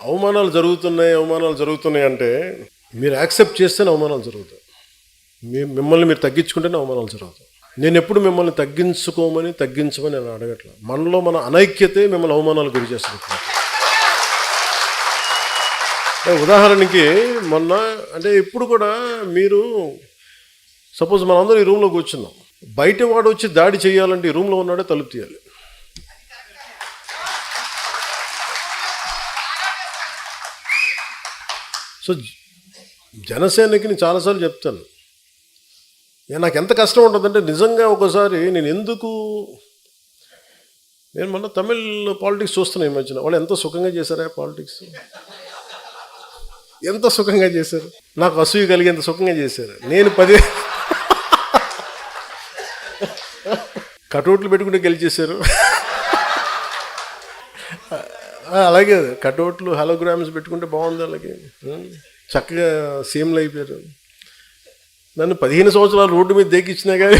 అవమానాలు జరుగుతున్నాయి అంటే మీరు యాక్సెప్ట్ చేస్తేనే అవమానాలు జరుగుతాయి. మిమ్మల్ని మీరు తగ్గించుకుంటేనే అవమానాలు జరుగుతాయి. నేను ఎప్పుడు మిమ్మల్ని తగ్గించమని నేను అడగట్లా. మనలో మన అనైక్యతే మిమ్మల్ని అవమానాలు గురి చేస్తుంది. ఉదాహరణకి మొన్న అంటే ఇప్పుడు కూడా మీరు సపోజ్ మనందరం ఈ రూమ్లో కూర్చున్నాం, బయట వాడు వచ్చి దాడి చేయాలంటే ఈ రూమ్లో ఉన్నాడే తలుపు తీయాలి. సో జనసేనకి నేను చాలాసార్లు చెప్తాను, నాకు ఎంత కష్టం ఉంటుందంటే నిజంగా ఒకసారి నేను మొన్న తమిళ్ పాలిటిక్స్ చూస్తున్నాను ఈ మధ్యన. వాళ్ళు ఎంత సుఖంగా చేశారా పాలిటిక్స్, ఎంత సుఖంగా చేశారు, నాకు అసూయ కలిగేంత సుఖంగా చేశారు. నేను 10 కటౌట్లు పెట్టుకుంటే గెలిచేశారు. అలాగే కటౌట్లు హలోగ్రామ్స్ పెట్టుకుంటే బాగుంది, అలాగే చక్కగా సీఎంలు అయిపోయారు. నన్ను 15 సంవత్సరాలు రోడ్డు మీద దేకిచ్చినా కానీ